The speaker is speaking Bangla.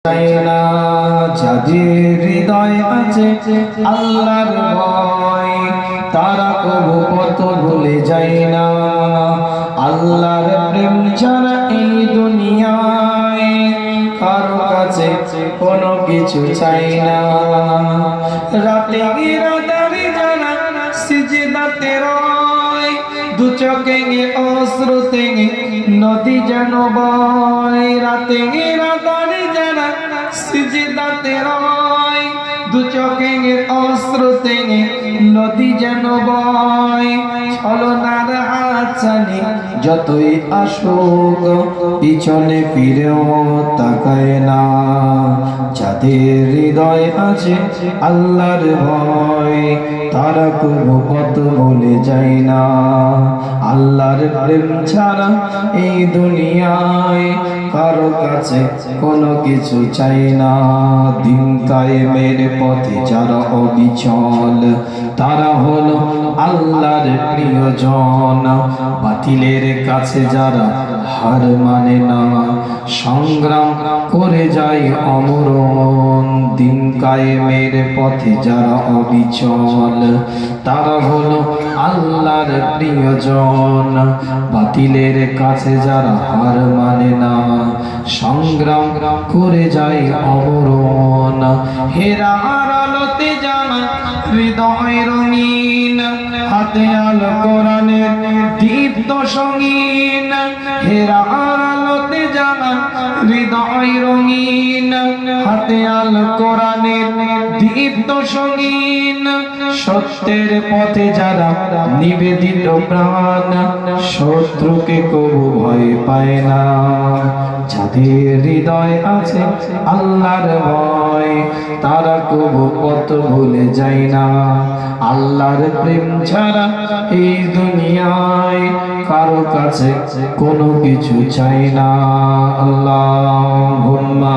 না যাদের হৃদয় আছে আল্লাহর ভয় তারা কবু পথ ভুলে যায় না। আল্লাহর প্রেম ছাড়া এই দুনিয়ায় কারো কাছে কোনো কিছু চাই না। রাতে রাতে যারা সিজদাতে রয় দু চোখে অশ্রুতে নদী যেন বয়। রাতে রাতে যারা সিজদাতে রয় দু চোখে অশ্রুতে নদী যেন বয়। ছলনার হাতছানি যতই আসুক পিছনে ফিরেও তাকায় না। যাদের হৃদয় আছে আল্লাহর ভয় তারা কোনো পথ ভুলে যায় না। আল্লাহর প্রেম ছাড়া এই দুনিয়ায় কারো কাছে কোনো কিছু চাই না। দিন কায়েমের পথে যারা অবিচল তারা হলো আল্লাহর প্রিয়জন। বাতিলের কাছে যারা হার মানে না সংগ্রাম করে যায় অমরণ। দিন কায়েমের পথে যারা অবিচল তারা হলো আল্লাহর প্রিয়জন। বাতিলের কাছে যারা হার মানে না সংগ্রাম করে যায় অমরণ। হেরার আলোতে জানা হৃদয় রঙিন হাতে আলো কোরআনের দীপ্ত সঙ্গীন। হেরার আলোতে জানা হৃদয় রঙিন হাতে আলো কোরআনের দীপ্ত সঙ্গীন। সত্যের পথে যারা নিবেদিত প্রাণ শত্রুকে কবু ভয় পায় না। যাদের হৃদয় আছে আল্লাহর ভয় তারা কবু পথ ভুলে যায় না। আল্লাহর প্রেম ছাড়া এই দুনিয়ায় কারো কাছে কোনো কিছু চাই না। আল্লাহুম্মা